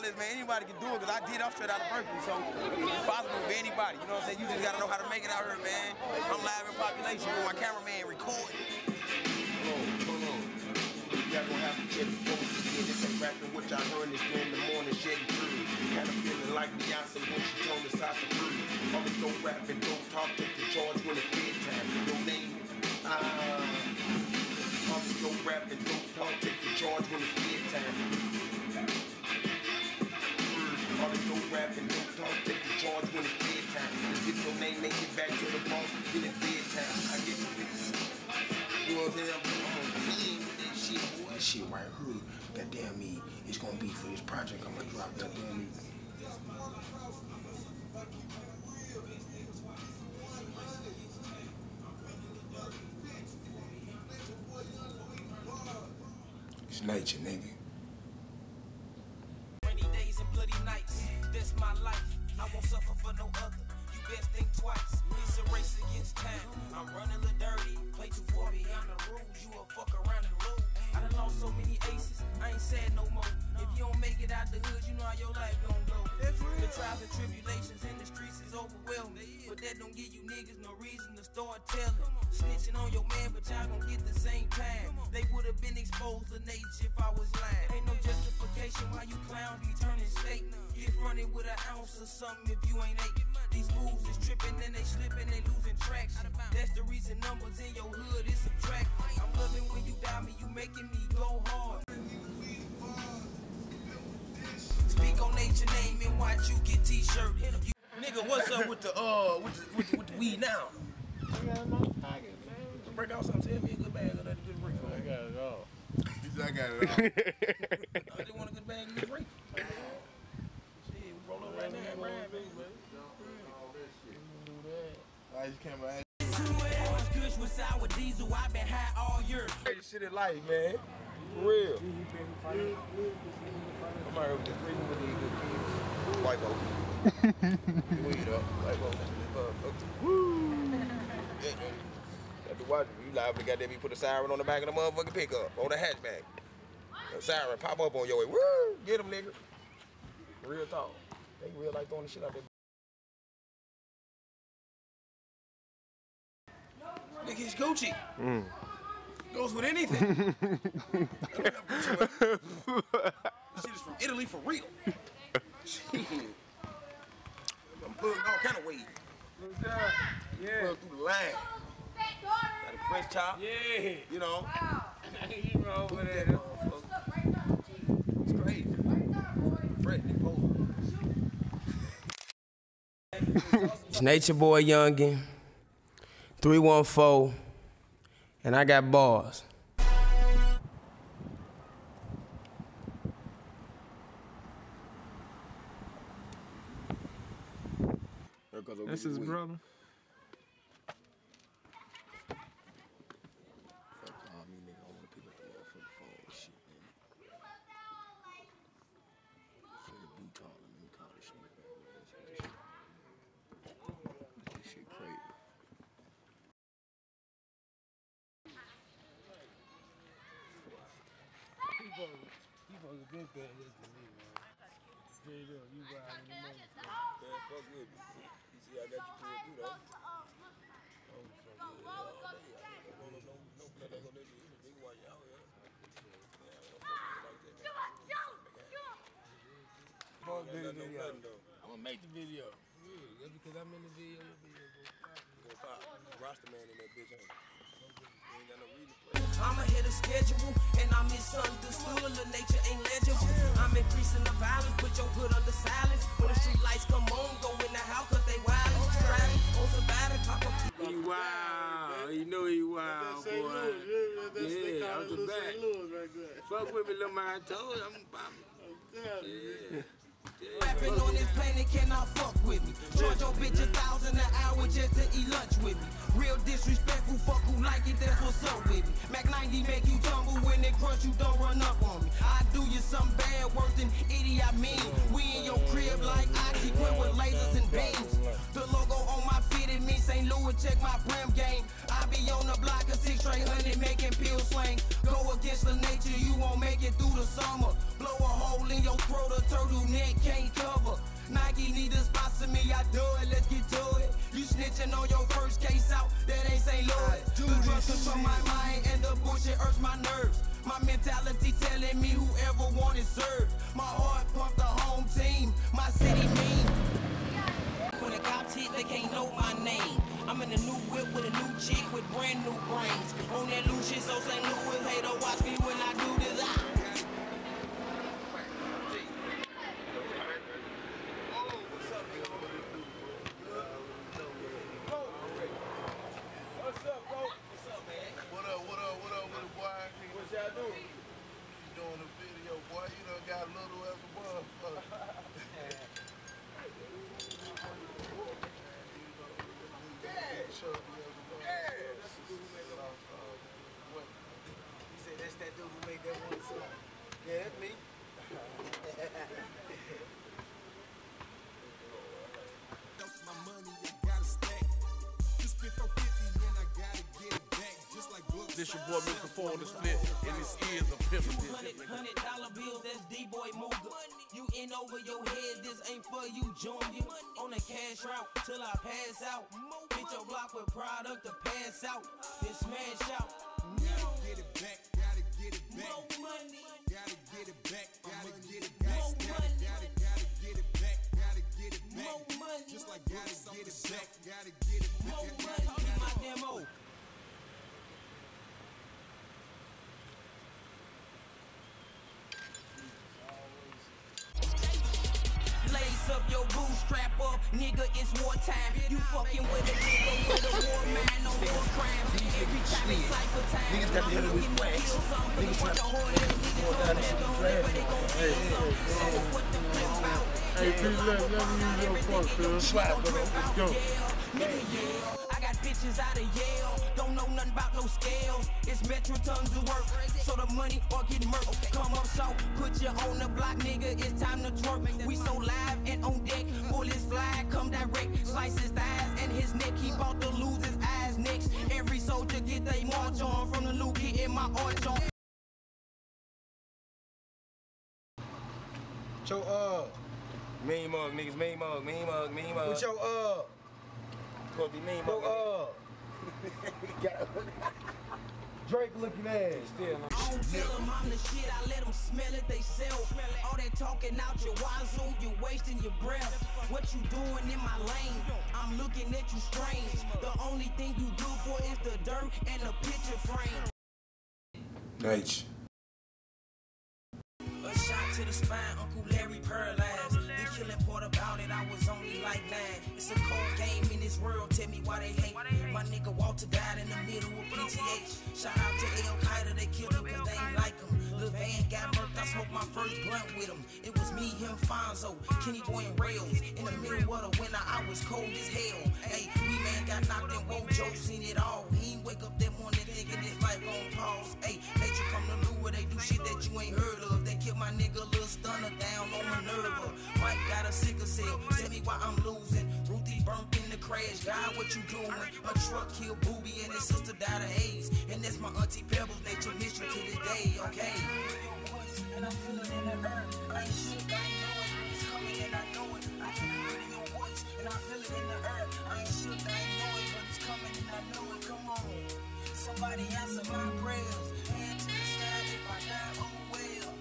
freestyle is, man, anybody can do it, because I did off straight out of Berkeley, so it's possible for anybody, you know what I'm saying? You just gotta know how to make it out here, man. I'm live in population with my cameraman recording. Hold on. Y'all gonna have to check the post again. This ain't rapping what y'all heard this in the morning, shedding through. Kinda feeling like Beyonce when she told us how to free. Always don't rap and don't talk, take the charge when it's bedtime. No name, always don't rap and don't talk, take the charge when it's bedtime. Always don't rap and don't talk, take the charge when it's bedtime. Just get your name, make it back to the boss, then it's bedtime. I get the bitch. You know what I'm saying? I'm on clean with that shit, boy. That shit right here, goddamn me, it's gonna be for this project. I'm gonna drop that damn me. It's nature, nigga. Rainy days and bloody nights, that's my life. I won't suffer for no other. You best think twice. It's a race against time. I'm running a little dirty. Play 240 on the rules. You a fuck around and lose. I done lost so many aces. I ain't sad no more. If you don't make it out the hood, you know how your life gon' go. The trials and tribulations in the streets is overwhelming. But that don't give you niggas no reason to start telling. Snitching on your man, but y'all gon' get the same time. They would've been exposed to nature if I was lying. Ain't no justification why you clowns be turning state. Get running with an ounce or something if you ain't ate. These fools is tripping and they slipping, they losing traction. That's the reason numbers in your hood is subtracting. I'm loving when you doubt me, you making me go hard. Speak on nature name and watch you get t-shirted. Nigga, what's up with the weed now? I got it in my pocket, man. Break out something, tell me a good bag of that good break. I got it all. He said I got it all. I just want a good bag of good break. Shit, we roll up right now, man. I just came back. Kush with sour diesel, I've been high all year. This shit in life, man. For real. I'm out here with this reason with these good kids. White folks. Weed up. White folks. Woo! Got to watch it. You live, we got that, we put a siren on the back of the motherfucking pickup, on the hatchback. The siren pop up on your way. Woo! Get them, nigga. Real talk. They real like throwing the shit out there. Nigga, it's Gucci. Goes with anything. This shit is from Italy for real. Shit. I'm plugging all kind of weed. Yeah. Plug through the line. Got a fresh chop. Yeah. You know. You know over there. It's crazy. Fresh, It's Nature Boy Youngin, 314, and I got bars. That's his brother. He supposed to been bad this to me, man. Straight up, you riding the motherfucker. Man, fuck with me. You see, I got you pulled through though. Oh, fuck yeah. All day. I ain't gonna roll no blood. Ain't gonna let you eat a nigga while you out here. Fuck the video. I'm gonna make the video. Yeah, that's because I'm in the video. Your video You gonna pop. Roster man in that bitch. Ain't got no reason to play. I'm ahead of schedule, and I'm misunderstood. The nature ain't legible. I'm increasing the violence, put your hood under silence. When the street lights come on, go in the house, cause they wild. Driving on sabbatical, pop up. He wild. You know he wild, boy. Yeah, out the back. Fuck with me, little man. I told you, I'm popping. Yeah. Rapping on this planet cannot fuck with me. Charge your bitch $1,000 an hour just to eat lunch with me. Real disrespectful, fuck who like it, that's what's up with me. Mac 90 make you tumble when it crunch, you don't run up on me. I do you something bad, worse than idiot, I mean. We in your crib like Oxy, equipped with lasers and beams. The logo on my feet, it means St. Louis, check my brim game. I be on the block of 6 straight hundred making pill slang. Go against the nature, you won't make it through the summer. Blow a hole in your throat, a turtleneck can't cover. Nike need to sponsor me, I do it, let's get to it. You snitching on your first case out, that ain't St. Louis. The drugs control my mind and the bullshit hurts my nerves. My mentality telling me whoever want it served. My heart pumped the home team, my city mean. When the cops hit, they can't know my name. I'm in a new whip with a new chick with brand new brains. On that loose shit, so St. Louis hater, watch me when I do this. This your boy Mr. 4 on the split, and this is a pimpin'. $100 bills, that's D-Boy Mooga. You in over your head, this ain't for you, junior. On a cash route till I pass out. Hit your block with product to pass out. Then smash out. Gotta get it back, gotta get it back. More money. Gotta get it back, gotta get it back. More money. Gotta get it back, gotta get it back. More money. Just like gotta get it back, gotta get it back. More money. Get my demo. Lace up your bootstrap up, nigga, it's wartime. You fucking with a nigga with a war mind on war crimes. Every time it's cypher time, Niggas got the hell with wax. Niggas trying to pour down in some trash. Hey, please let me use your phone, cuz. Slap, bro. Let's go. I got bitches out of Yale, don't know nothing about no scales. It's metro tons of work, so the money or get murked. Come up so, put you on the block, nigga, it's time to twerk. We so live and on deck, bullets fly, come direct. Slice his thighs and his neck, he bout to lose his eyes next. Every soldier get they march on, from the lookie in my arch on. Your mean mug, niggas, mean mug. With your supposed to be mean mug. Drake looking ass. I don't tell them I'm the shit, I let them smell it they self. All that talking out your wazoo, you wasting your breath. What you doing in my lane? I'm looking at you strange. The only thing you good for is the dirt and the picture frame. Nice. A shot to the spine, Uncle Larry paralyzed. The killing part about it, I was only like 9. It's a cold game in this world, tell me why they hate. My nigga Walter died in the middle of PTH. Shout out to Al Qaeda, they killed him cause they ain't like him. Lil Van got murked, I smoked my first blunt with him. It was me, him, Fonzo, Kenny Boy and Rails. In the middle of the winter, I was cold as hell. Hey, we man got knocked in Wojo, seen it all. He ain't wake up that morning thinking his life on pause. Hey, nature come to Lou where they do shit that you ain't heard of. They kill my nigga Lil Stunner down on Minerva. Mike got a sickle cell, tell me why I'm losing. Ruthie burnt in the crash, God, what you doing? A truck killed Booby and his sister died of AIDS. And that's my auntie Pebbles, nature miss you to this day, okay? And I feel it in the earth. I ain't shit, I ain't know it. It's coming and I know it. I can hear it in your voice. And I feel it in the earth. I ain't shit, I ain't know it. But it's coming and I know it. Come on. Somebody answer my prayers. Hand to the sky if I die, oh well.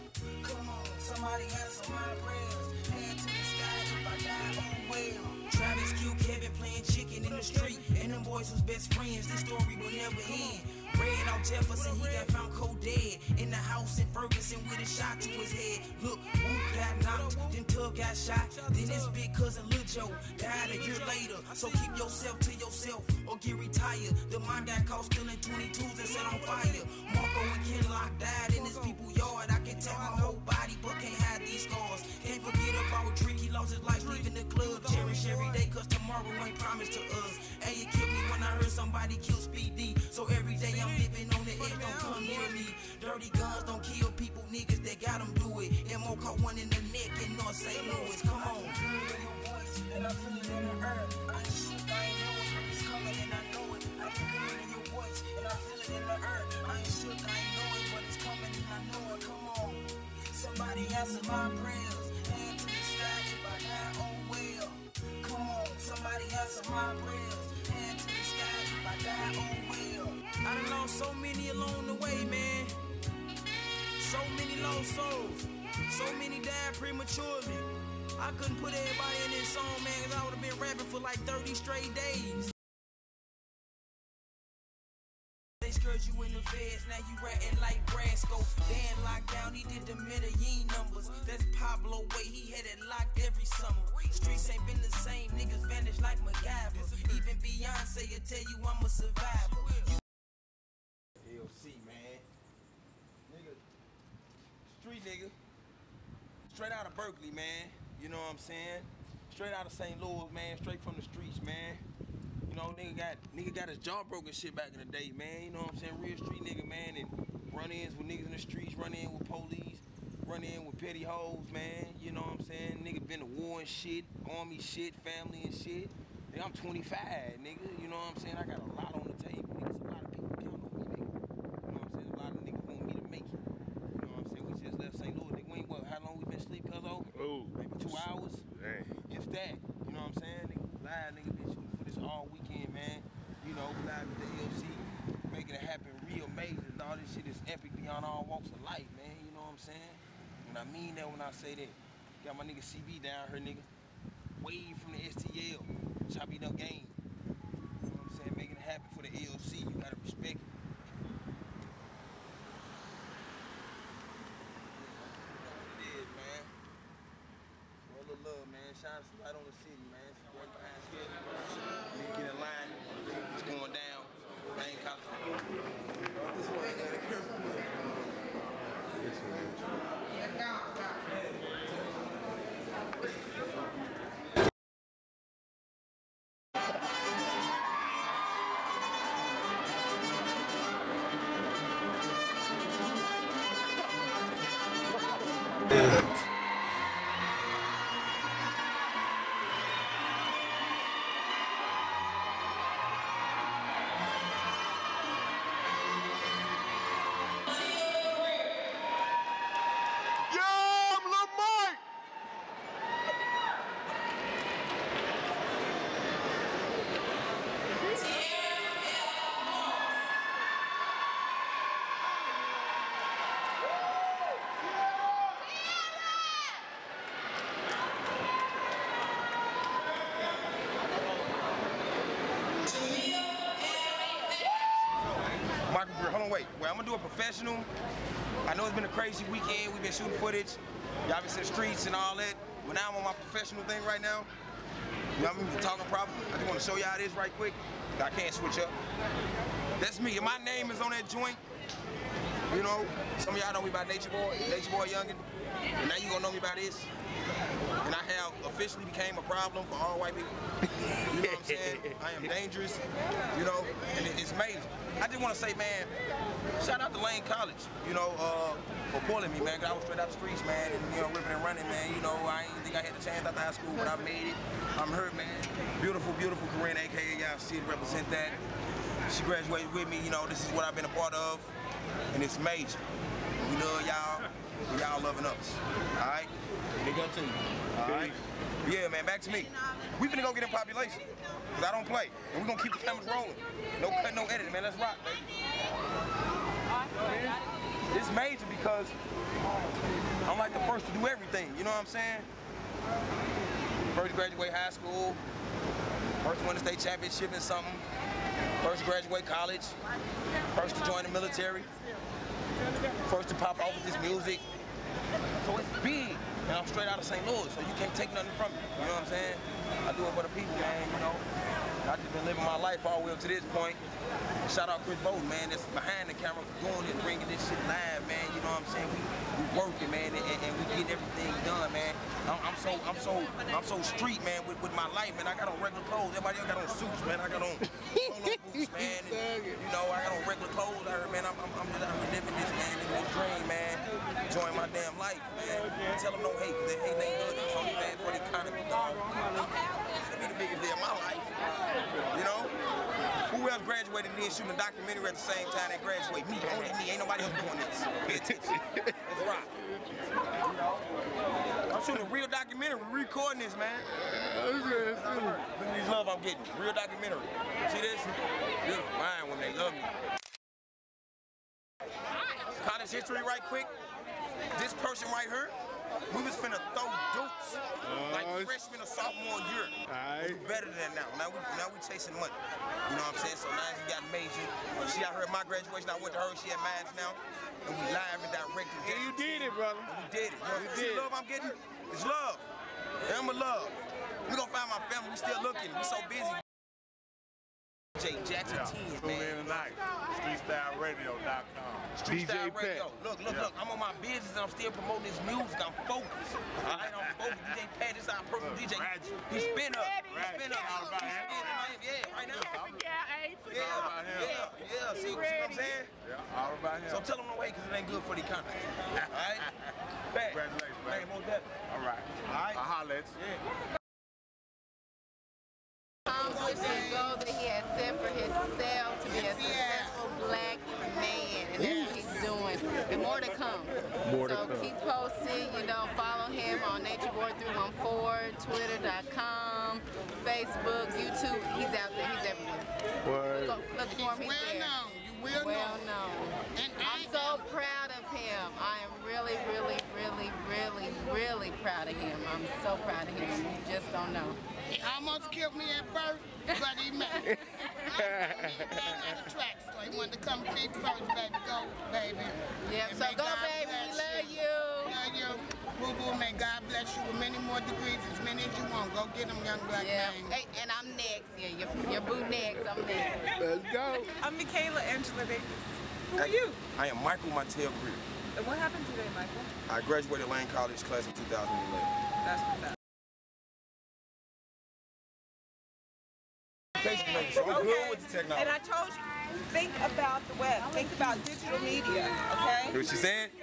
Come on. Somebody answer my prayers. Hand to the sky if I die, oh well. Travis Q, Kevin playing chicken in the street. And them boys was best friends. This story will never end. Red out Jefferson, he got found cold dead. In the house in Ferguson with a shot to his head. Look, Whoop got knocked, then Tub got shot. Then his big cousin Lil Joe died a year later. So keep yourself to yourself or get retired. The mine got caught stealing 22s and set on fire. Marco and Kenlock died in his people's yard. I can tell my whole body, but can't hide these scars. Can't forget about Trick, he lost his life leaving the club. Cherish every day, cause tomorrow ain't promised to us. And it killed me when I heard somebody kill Speedy. So every day I'm living on the edge, don't come near me. Dirty guns don't kill people, niggas that got them do it. M.O. caught one in the neck in North St. Louis, come on. And I feel it in the earth. I ain't shit, I ain't know it. It's coming and I know it. I can hear it in your voice. And I feel it in the earth. I ain't shit, I ain't know it. But it's coming and I know it, come on. Somebody Somebody answer my prayers. Hand to the sky if I die, oh well. Come on, somebody answer my prayers. Hand to the sky if I die, oh well. I done lost so many along the way, man. So many lost souls. So many died prematurely. I couldn't put everybody in this song, man, cause I would have been rapping for like 30 straight days. They skirt you in the feds, now you ratting like Brasco. Dan locked down, he did the Medellin numbers. That's Pablo way, he had it locked every summer. Streets ain't been the same, niggas vanish like MacGyver. Even Beyonce will tell you I'm a survivor. LC, man. Nigga. Street nigga. Straight out of Berkeley, man. You know what I'm saying? Straight out of St. Louis, man. Straight from the streets, man. You know, nigga got his jaw broken shit back in the day, man. You know what I'm saying? Real street nigga, man. And run-ins with niggas in the streets, run-in with police, run-in with petty hoes, man. You know what I'm saying? Nigga been to war and shit, army shit, family and shit. Nigga, I'm 25, nigga. You know what I'm saying? I got a lot on the table, nigga. A lot of people count on me, nigga. You know what I'm saying? A lot of niggas want me to make it. You know what I'm saying? We just left St. Louis, nigga. We ain't, how long we been asleep, cuz-o? Oh. Maybe 2 hours? Dang. If that. You know what I'm saying? Nigga, live, nigga, been shooting for this all weekend, man. You know, we live with the LC, making it happen real major. All this shit is epic beyond all walks of life, man. You know what I'm saying? And I mean that when I say that. Got my nigga CB down here, nigga. Wave from the STL. Choppy up game. You know what I'm saying? Making it happen for the LC. You gotta respect it. Love, man. Shine some light on the city, man. It's right behind schedule. Nigga get in line. It's going down. Main college. This way, hold on, wait. Well, I'm gonna do a professional. I know it's been a crazy weekend. We've been shooting footage. Y'all been in the streets and all that. But now I'm on my professional thing right now. You know what I mean? Talking proper. I just want to show y'all this right quick. I can't switch up. That's me. My name is on that joint. You know, some of y'all know me by Nature Boy Youngin. And now you gonna know me by this. And I have officially became a problem for all white people. You know what I'm saying? I am dangerous, you know, and it's major. I just want to say, man, shout out to Lane College, you know, for pulling me, man, 'cause I was straight out the streets, man, and, you know, ripping and running, man. You know, I ain't think I had a chance after high school, but I made it. I'm hurt, man. Beautiful, beautiful Corinne, a.k.a. y'all see it represent that. She graduated with me, you know, this is what I've been a part of, and it's major. We love y'all, and y'all loving us, all right? Big up to you, all right? Yeah, man, back to me. We finna go get in population, because I don't play, and we gonna keep the cameras rolling. No cut, no editing, man, let's rock, baby. It's major because I'm like the first to do everything, you know what I'm saying? First to graduate high school, first to win the state championship in something, first to graduate college, first to join the military, first to pop off with this music. So it's big, and I'm straight out of St. Louis, so you can't take nothing from me, you know what I'm saying? I do it for the people, man, you know? I've just been living my life all the way up to this point. Shout out Chris Bowden, man, that's behind the camera for doing this, bringing this shit live, man, you know what I'm saying? We working, man, and we getting everything done, man. I'm so street, man, with my life, man. I got on regular clothes. Everybody else got on suits, man. I got on polo boots, man. And, you know, I got on regular clothes out here, man. I'm just out here living this, man, living this dream, man. Enjoying my damn life, man. Tell them no hate, because they hate ain't good. It's only bad for the economy, dog. That'll be the biggest day of my life, you know? Who else graduated and then shooting a documentary at the same time they graduate? Me, only me. Ain't nobody else doing this. Pay attention. Let's rock. I'm shooting a real documentary. We're recording this, man. Look at these love I'm getting. Real documentary. See this? Beautiful mind when they love me. College history right quick. This person right here, we was finna throw dukes like freshman or sophomore year. We're better than that now. Now we chasing money. You know what I'm saying? So now she got major. She out here at my graduation. I went to her. She at mine now. And we live and direct. And you did it, brother. And we did it. You know, see the love I'm getting? It's love. I'm a love. We gonna find my family. We still looking. We so busy. J. Jackson 10, man. Tune in tonight. StreetStyleRadio.com. Streetstyle Radio. Look. I'm on my business and I'm still promoting this music. I'm focused. All right, I'm focused. DJ Pat, this is our personal DJ. He spin up. All about him. Yeah, right now. It's all about him. Yeah. See what I'm saying? Yeah, all about him. So tell them no way because it ain't good for the economy. All right? Pat. Congratulations, man. Man, most definitely. All right. I'll holler at you. Yeah. Accomplishing goals that he has set for himself to be a successful black man, and that's what he's doing. And more to come. So keep posting, follow him on NatureBoy314, Twitter.com, Facebook, YouTube. He's out there, he's everywhere. Look for him, he's there. Well known. And I'm so proud of him. I am really, really, really, really, really proud of him. I'm so proud of him. You just don't know. He almost killed me at birth, but he made it. He came at the track, so he wanted to come feed first, baby. Go, baby. Yep, so go, baby. We love you. Love you. Boo-boo, may God bless you with many more degrees, as many as you want. Go get them, young black man. Hey, and I'm next. Yeah, your boo next. I'm next. Let's go. I'm Michaela Angela Davis. Who are you? I am Michael Montel Greer. And what happened today, Michael? I graduated Lane College class in 2011. That's what's up. So I'm good with the technology. And I told you, think about the web. Think about digital media, okay? Hear what she said?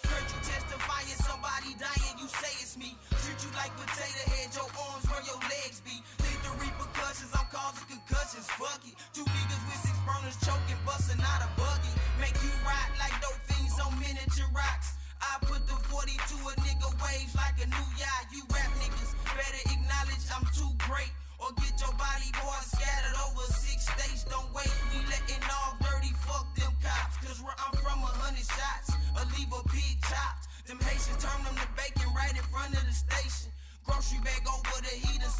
Heard you testifying, somebody dying, you say it's me. Treat you like potato head, your arms where your legs be. Think the repercussions, I'm causing concussions, fuck it. Two niggas with 6 burners choking, busting out a buggy. Make you ride like dope fiends on miniature rocks. I put the 40 to a nigga waves like a new yacht. You rap niggas better acknowledge I'm too great. Or get your body boys scattered over 6 states. Don't wait, we letting all dirty, fuck them cops. Cause where I'm from 100 shots, or leave a pig chopped. Them Haitians turn them to bacon right in front of the station. Grocery bag over the heater.